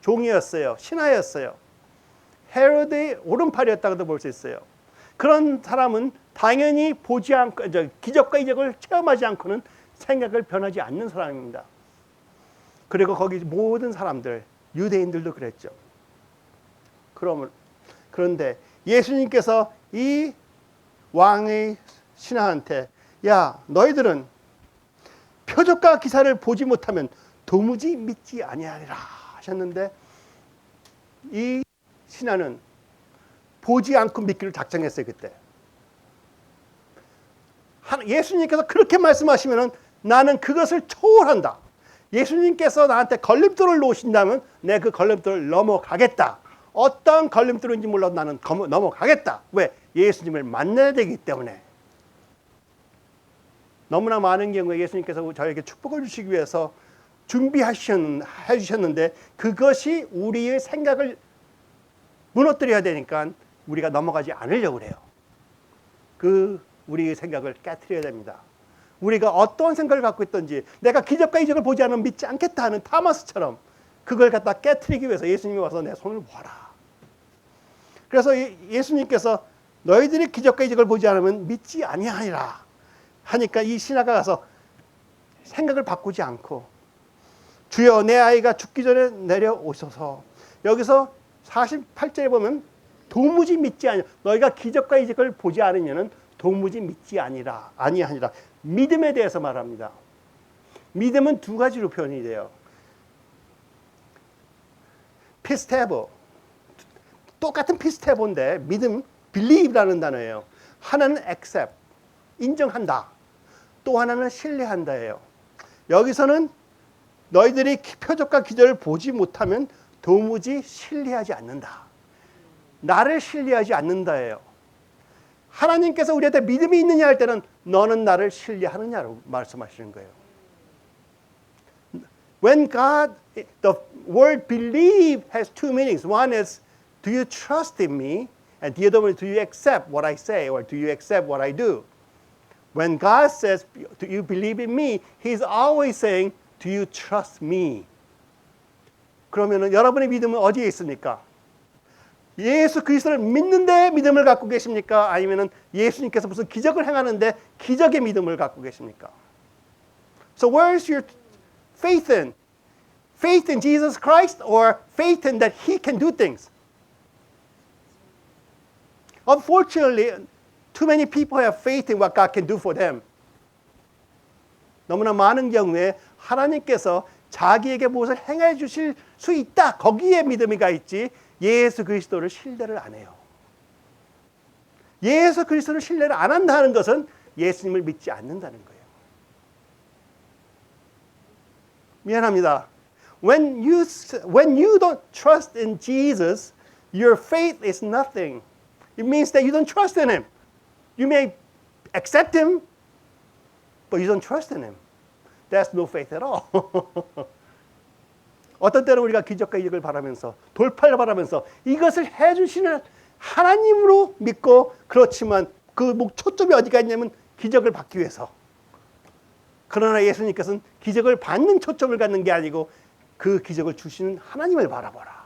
종이었어요. 신하였어요. 헤로드의 오른팔이었다고도 볼 수 있어요. 그런 사람은 당연히 보지 않고 기적과 이적을 체험하지 않고는 생각을 변하지 않는 사람입니다. 그리고 거기 모든 사람들, 유대인들도 그랬죠. 그런데 예수님께서 이 왕의 신하한테 야, 너희들은 표적과 기사를 보지 못하면 도무지 믿지 아니하리라 하셨는데 이 신하는 보지 않고 믿기를 작정했어요. 그때 예수님께서 그렇게 말씀하시면 나는 그것을 초월한다. 예수님께서 나한테 걸림돌을 놓으신다면 내 그 걸림돌을 넘어가겠다. 어떤 걸림돌인지 몰라도 나는 넘어가겠다. 왜? 예수님을 만나야 되기 때문에. 너무나 많은 경우에 예수님께서 저에게 축복을 주시기 위해서 준비해 주셨는데 그것이 우리의 생각을 무너뜨려야 되니까 우리가 넘어가지 않으려고 그래요. 우리의 생각을 깨트려야 됩니다. 우리가 어떤 생각을 갖고 있든지 내가 기적과 이적을 보지 않으면 믿지 않겠다 하는 타마스처럼 그걸 갖다 깨트리기 위해서 예수님이 와서 내 손을 봐라. 그래서 예수님께서 너희들이 기적과 이적을 보지 않으면 믿지 아니하리라 하니까 이 신하가 가서 생각을 바꾸지 않고 주여 내 아이가 죽기 전에 내려오셔서 여기서 48절에 보면 도무지 믿지 아니하 너희가 기적과 이적을 보지 않으면 도무지 믿지 아니하니라. 믿음에 대해서 말합니다. 믿음은 두 가지로 표현이 돼요. 피스테보, 똑같은 피스테보인데 믿음, believe라는 단어예요. 하나는 accept, 인정한다. 또 하나는 신뢰한다예요. 여기서는 너희들이 표적과 기적을 보지 못하면 도무지 신뢰하지 않는다. 나를 신뢰하지 않는다예요. 하나님께서 우리한테 믿음이 있느냐 할 때는 너는 나를 신뢰하느냐로 말씀하시는 거예요. When God, the word believe has two meanings. One is, do you trust in me? And the other one is, do you accept what I say or do you accept what I do? When God says, do you believe in me? He's always saying, do you trust me? 그러면 여러분의 믿음은 어디에 있습니까? 예수 그리스도를 믿는데 믿음을 갖고 계십니까? 아니면 예수님께서 무슨 기적을 행하는데 기적의 믿음을 갖고 계십니까? So where is your faith in? Faith in Jesus Christ or faith in that He can do things? Unfortunately, too many people have faith in what God can do for them. 너무나 많은 경우에 하나님께서 자기에게 무엇을 행해 주실 수 있다. 거기에 믿음이 가 있지 예수 그리스도를 신뢰를 안 해요. 예수 그리스도를 신뢰를 안 한다는 것은 예수님을 믿지 않는다는 거예요. 미안합니다. When you don't trust in Jesus, your faith is nothing. It means that you don't trust in Him. You may accept Him, but you don't trust in Him. That's no faith at all. 어떤 때는 우리가 기적과 이적을 바라면서 돌파를 바라면서 이것을 해주시는 하나님으로 믿고 그렇지만 그 초점이 어디가 있냐면 기적을 받기 위해서. 그러나 예수님께서는 기적을 받는 초점을 갖는 게 아니고 그 기적을 주시는 하나님을 바라보라.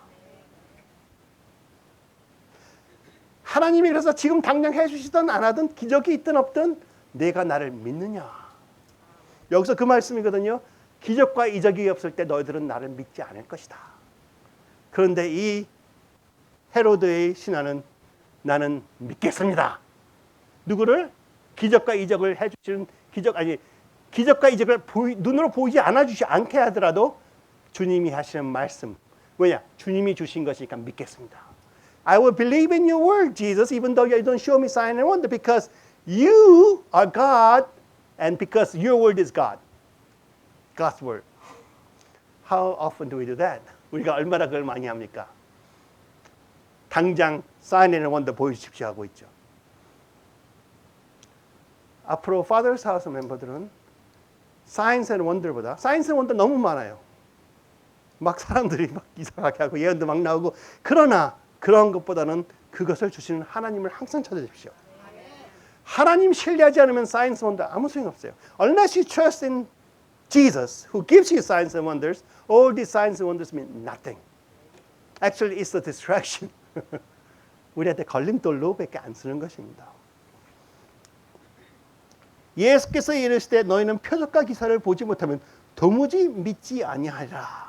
하나님이 그래서 지금 당장 해주시든 안 하든 기적이 있든 없든 내가 나를 믿느냐. 여기서 그 말씀이거든요. 기적과 이적이 없을 때 너희들은 나를 믿지 않을 것이다. 그런데 이 헤로드의 신하는 나는 믿겠습니다. 누구를? 기적과 이적을 해주시는 기적과 이적을 눈으로 보이지 않게 하더라도 주님이 하시는 말씀. 왜냐? 주님이 주신 것이니까 믿겠습니다. I will believe in your word, Jesus, even though you don't show me sign and wonder, because you are God and because your word is God. God's word. How often do we do that? 우리가 얼마나 그걸 많이 합니까? 당장 sign and wonder 보여주십시오 하고 있죠. 앞으로 Father's House 멤버들은 Signs and Wonder보다 Signs and Wonder 너무 많아요. 막 사람들이 막 이상하게 하고 예언도 막 나오고 그러나 그런 것보다는 그것을 주시는 하나님을 항상 찾아주십시오. 하나님 신뢰하지 않으면 Signs and Wonder 아무 소용 없어요. Unless you trust in Jesus who gives you signs and wonders, all these signs and wonders mean nothing. Actually, it's a distraction. 우리한테 걸림돌로밖에 안 쓰는 것입니다. 예수께서 이르실 때 너희는 표적과 기사를 보지 못하면 도무지 믿지 아니하리라.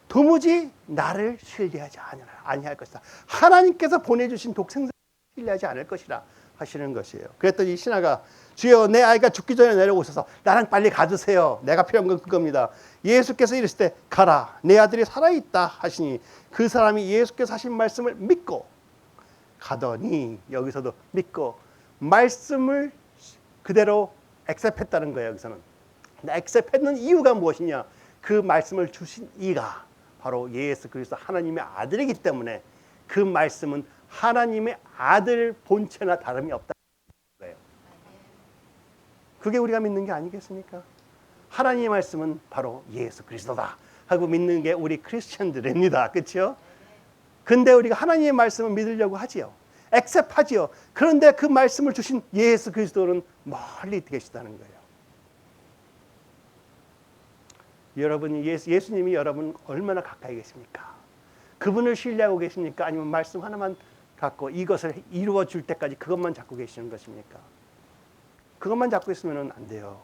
도무지 나를 신뢰하지 아니할 것이다. 하나님께서 보내주신 독생자를 신뢰하지 않을 것이라 하시는 것이에요. 그랬더니 신하가 주여 내 아이가 죽기 전에 내려오셔서 나랑 빨리 가주세요. 내가 필요한 건 그겁니다. 예수께서 이르실 때 가라 내 아들이 살아있다 하시니 그 사람이 예수께서 하신 말씀을 믿고 가더니 여기서도 믿고 말씀을 그대로 액셉했다는 거예요. 여기서는 액셉했는 이유가 무엇이냐? 그 말씀을 주신 이가 바로 예수 그리스도 하나님의 아들이기 때문에 그 말씀은 하나님의 아들 본체나 다름이 없다는 거예요. 그게 우리가 믿는 게 아니겠습니까? 하나님의 말씀은 바로 예수 그리스도다 하고 믿는 게 우리 크리스천들입니다. 그렇죠? 근데 우리가 하나님의 말씀을 믿으려고 하지요. 액셉하지요. 그런데 그 말씀을 주신 예수 그리스도는 멀리 계시다는 거예요. 여러분이 예수님이 여러분 얼마나 가까이 계십니까? 그분을 신뢰하고 계십니까? 아니면 말씀 하나만 갖고 이것을 이루어 줄 때까지 그것만 잡고 계시는 것입니까? 그것만 잡고 있으면 안 돼요.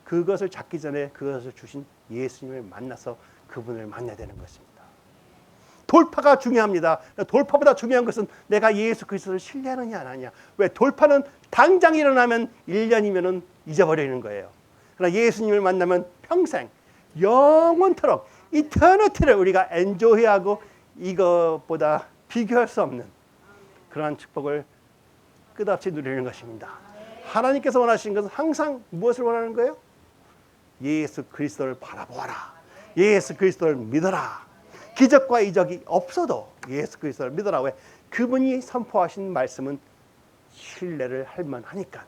그것을 잡기 전에 그것을 주신 예수님을 만나서 그분을 만나야 되는 것입니다. 돌파가 중요합니다. 돌파보다 중요한 것은 내가 예수 그리스도를 신뢰하느냐 안 하느냐. 왜? 돌파는 당장 일어나면 1년이면 잊어버리는 거예요. 그러나 예수님을 만나면 평생 영원토록 이터니티를 우리가 엔조이하고 이것보다 비교할 수 없는 그러한 축복을 끝없이 누리는 것입니다. 하나님께서 원하시는 것은 항상 무엇을 원하는 거예요? 예수 그리스도를 바라보아라. 예수 그리스도를 믿어라. 기적과 이적이 없어도 예수 그리스도를 믿어라. 왜? 그분이 선포하신 말씀은 신뢰를 할 만하니까.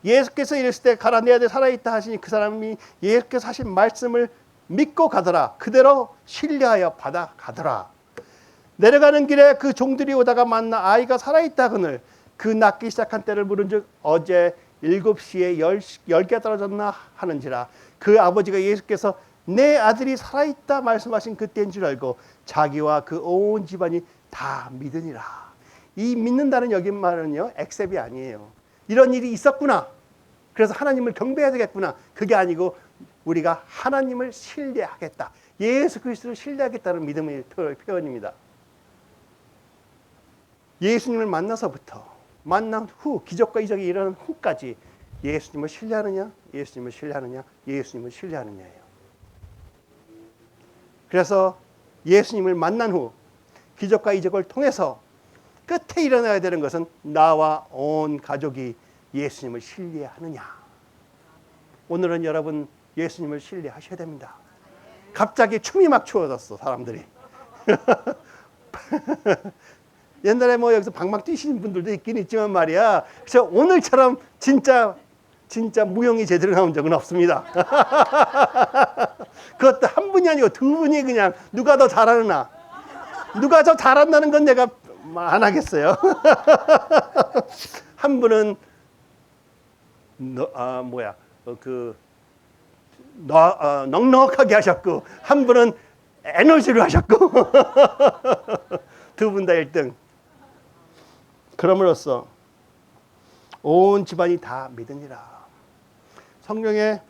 예수께서 이르실 때 가라 내 아들 살아있다 하시니 그 사람이 예수께서 하신 말씀을 믿고 가더라. 그대로 신뢰하여 받아가더라. 내려가는 길에 그 종들이 오다가 만나 아이가 살아있다 그늘 그 낳기 시작한 때를 물은즉 어제 7시에 10개 떨어졌나 하는지라. 그 아버지가 예수께서 내 아들이 살아있다 말씀하신 그때인 줄 알고 자기와 그 온 집안이 다 믿으니라. 이 믿는다는 여기 말은요 액셉이 아니에요. 이런 일이 있었구나. 그래서 하나님을 경배해야 되겠구나. 그게 아니고 우리가 하나님을 신뢰하겠다. 예수 그리스도를 신뢰하겠다는 믿음의 표현입니다. 예수님을 만나서부터 만난 후 기적과 이적이 일어난 후까지 예수님을 신뢰하느냐, 예수님을 신뢰하느냐, 예수님을 신뢰하느냐예요. 그래서 예수님을 만난 후 기적과 이적을 통해서 끝에 일어나야 되는 것은 나와 온 가족이 예수님을 신뢰하느냐. 오늘은 여러분 예수님을 신뢰하셔야 됩니다. 갑자기 춤이 막 추어졌어 사람들이. 옛날에 뭐 여기서 방방 뛰시는 분들도 있긴 있지만 말이야. 그래서 오늘처럼 진짜 무용이 제대로 나온 적은 없습니다. 그것도 한 분이 아니고 두 분이 그냥 누가 더 잘하느냐. 누가 더 잘한다는 건 내가 안 하겠어요. 한 분은 넉넉하게 하셨고 한 분은 에너지로 하셨고 두 분 다 1등. 그럼으로써 온 집안이 다 믿으니라. 성경에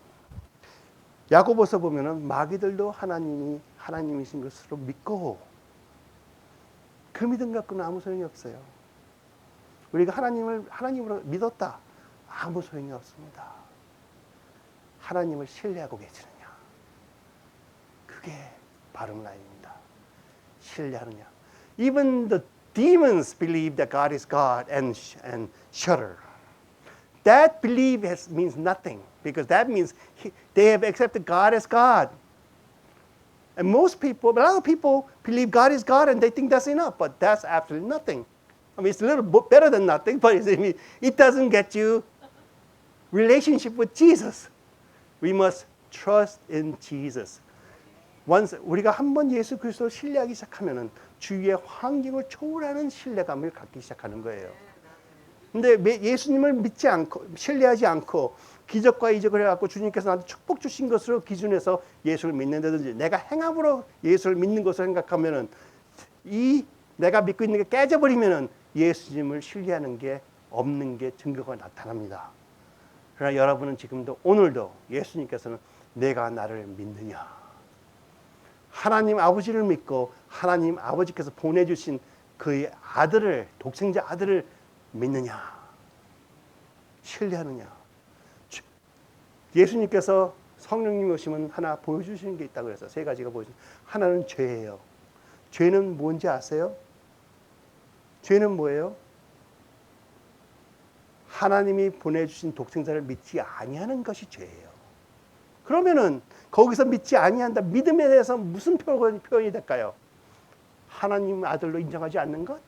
야고보서 보면은 마귀들도 하나님이 하나님이신 것으로 믿고 그 믿음 갖고는 아무 소용이 없어요. 우리가 하나님으로 믿었다. 아무 소용이 없습니다. 하나님을 신뢰하고 계시느냐. 그게 바른 라인입니다. 신뢰하느냐. Even the demons believe that God is God and shudder. That belief means nothing because that means they have accepted God as God. And a lot of people believe God is God and they think that's enough, but that's absolutely nothing. I mean, it's a little bit better than nothing, but it doesn't get you relationship with Jesus. We must trust in Jesus. 우리가 한번 예수 그리스도를 신뢰하기 시작하면은 주위의 환경을 초월하는 신뢰감을 갖기 시작하는 거예요. 근데 예수님을 믿지 않고 신뢰하지 않고 기적과 이적을 해갖고 주님께서 나한테 축복 주신 것으로 기준해서 예수를 믿는다든지 내가 행함으로 예수를 믿는 것을 생각하면은 이 내가 믿고 있는 게 깨져버리면은 예수님을 신뢰하는 게 없는 게 증거가 나타납니다. 그러나 여러분은 지금도 오늘도 예수님께서는 내가 나를 믿느냐? 하나님 아버지를 믿고 하나님 아버지께서 보내주신 그의 아들을 독생자 아들을 믿느냐? 신뢰하느냐? 예수님께서 성령님 오시면 하나 보여주시는 게 있다고 그래서 세 가지가 보여주신 하나는 죄예요. 죄는 뭔지 아세요? 죄는 뭐예요? 하나님이 보내주신 독생자를 믿지 아니하는 것이 죄예요. 그러면은 거기서 믿지 아니한다. 믿음에 대해서 무슨 표현이 될까요? 하나님 아들로 인정하지 않는 것?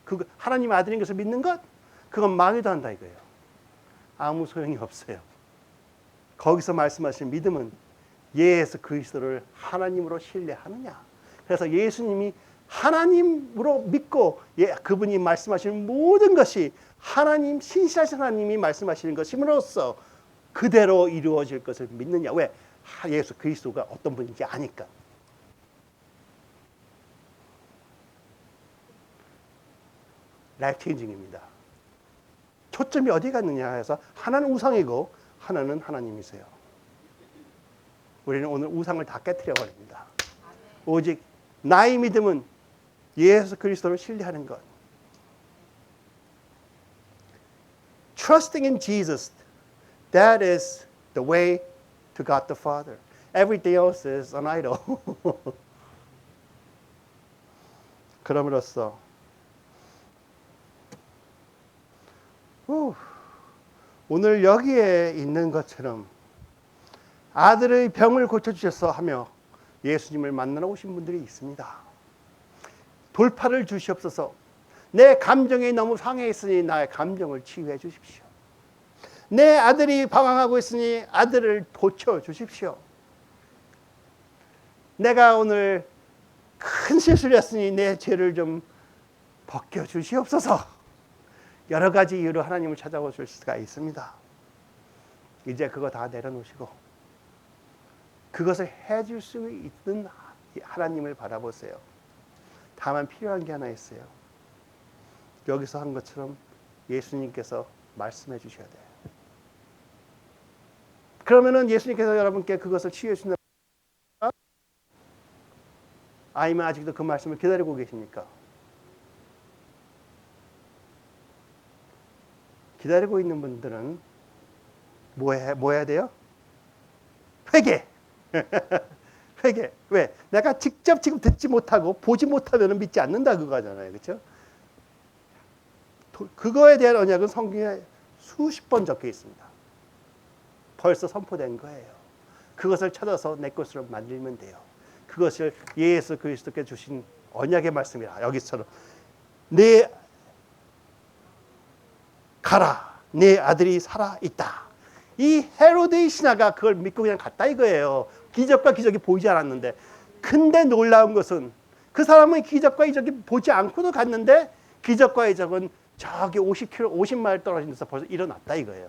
그 하나님 아들인 것을 믿는 것? 그건 망해도 한다 이거예요. 아무 소용이 없어요. 거기서 말씀하신 믿음은 예수 그리스도를 하나님으로 신뢰하느냐. 그래서 예수님이 하나님으로 믿고 그분이 말씀하시는 모든 것이 하나님 신실하신 하나님이 말씀하시는 것임으로써 그대로 이루어질 것을 믿느냐. 왜? 예수 그리스도가 어떤 분인지 아니까. 라이프 체인징입니다. 초점이 어디 갔느냐 해서 하나는 우상이고 하나는 하나님이세요. 우리는 오늘 우상을 다 깨트려 버립니다. 오직 나의 믿음은 예수 그리스도를 신뢰하는 것. Trusting in Jesus, that is the way to God the Father. Everything else is an idol. 그럼으로써 오늘 여기에 있는 것처럼 아들의 병을 고쳐주셔서 하며 예수님을 만나러 오신 분들이 있습니다. 돌파를 주시옵소서. 내 감정이 너무 상해있으니 나의 감정을 치유해 주십시오. 내 아들이 방황하고 있으니 아들을 고쳐주십시오. 내가 오늘 큰 실수를 했으니 내 죄를 좀 벗겨주시옵소서. 여러 가지 이유로 하나님을 찾아오실 수가 있습니다. 이제 그거 다 내려놓으시고 그것을 해줄 수 있는 하나님을 바라보세요. 다만 필요한 게 하나 있어요. 여기서 한 것처럼 예수님께서 말씀해 주셔야 돼요. 그러면은 예수님께서 여러분께 그것을 치유해 주신다. 아니면 아직도 그 말씀을 기다리고 계십니까? 기다리고 있는 분들은 뭐 해야 돼요? 회개. 회개. 왜? 내가 직접 지금 듣지 못하고 보지 못하면 믿지 않는다 그거잖아요. 그렇죠? 그거에 대한 언약은 성경에 수십 번 적혀 있습니다. 벌써 선포된 거예요. 그것을 찾아서 내 것으로 만들면 돼요. 그것을 예수 그리스도께 주신 언약의 말씀이라. 여기처럼 내 가라. 내 아들이 살아있다. 이 헤로드의 신하가 그걸 믿고 그냥 갔다 이거예요. 기적과 기적이 보이지 않았는데. 근데 놀라운 것은 그 사람은 기적과 이적이 보지 않고도 갔는데 기적과 이적은 저기 50km, 50마일 떨어진 데서 벌써 일어났다 이거예요.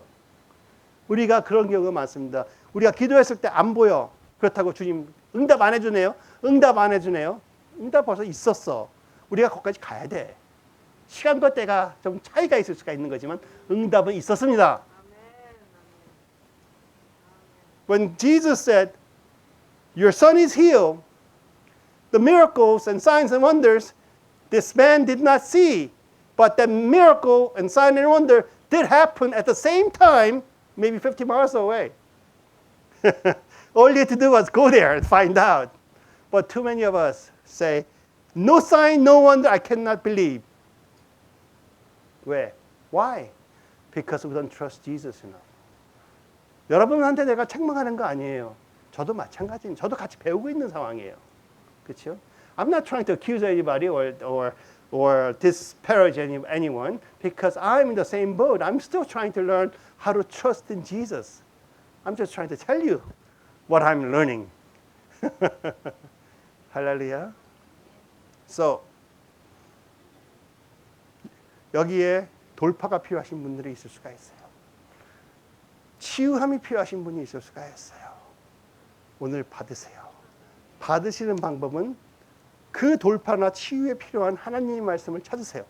우리가 그런 경우가 많습니다. 우리가 기도했을 때 안 보여. 그렇다고 주님 응답 안 해주네요. 응답 안 해주네요. 응답 벌써 있었어. 우리가 거기까지 가야 돼. 시간과 때가 좀 차이가 있을 수가 있는 거지만 응답은 있었습니다. When Jesus said, "Your son is healed," the miracles and signs and wonders this man did not see, but the miracle and sign and wonder did happen at the same time, maybe 50 miles away. All you had to do was go there and find out. But too many of us say, "No sign, no wonder, I cannot believe." 왜? Why? Because we don't trust Jesus enough. 여러분한테 내가 책망하는 거 아니에요. 저도 마찬가지예요. 저도 같이 배우고 있는 상황이에요. 그렇죠? I'm not trying to accuse anybody or disparage anyone because I'm in the same boat. I'm still trying to learn how to trust in Jesus. I'm just trying to tell you what I'm learning. 할렐루야. So 여기에 돌파가 필요하신 분들이 있을 수가 있어요. 치유함이 필요하신 분이 있을 수가 있어요. 오늘 받으세요. 받으시는 방법은 그 돌파나 치유에 필요한 하나님의 말씀을 찾으세요.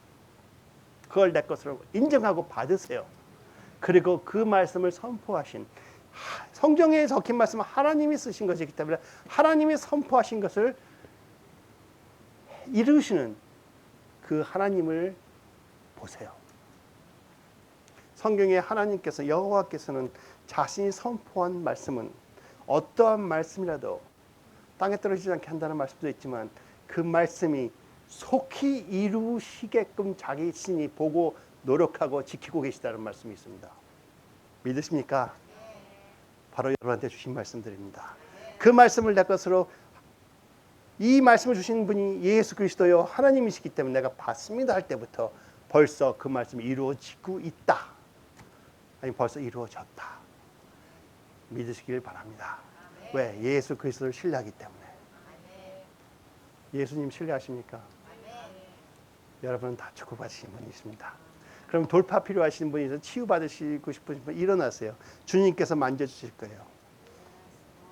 그걸 내 것으로 인정하고 받으세요. 그리고 그 말씀을 선포하신, 성경에 적힌 말씀은 하나님이 쓰신 것이기 때문에 하나님이 선포하신 것을 이루시는 그 하나님을 보세요. 성경에 하나님께서, 여호와께서는 자신이 선포한 말씀은 어떠한 말씀이라도 땅에 떨어지지 않게 한다는 말씀도 있지만 그 말씀이 속히 이루시게끔 자기 신이 보고 노력하고 지키고 계시다는 말씀이 있습니다. 믿으십니까? 바로 여러분한테 주신 말씀드립니다. 그 말씀을 내 것으로, 이 말씀을 주신 분이 예수 그리스도요 하나님이시기 때문에 내가 받습니다 할 때부터 벌써 그 말씀이 이루어지고 있다. 아니 벌써 이루어졌다. 믿으시길 바랍니다. 왜? 예수 그리스도를 신뢰하기 때문에. 예수님 신뢰하십니까? 여러분은 다 축복받으신 분이 있습니다. 그럼 돌파 필요하신 분이 있어서 치유받으시고 싶으신 분 일어나세요. 주님께서 만져주실 거예요.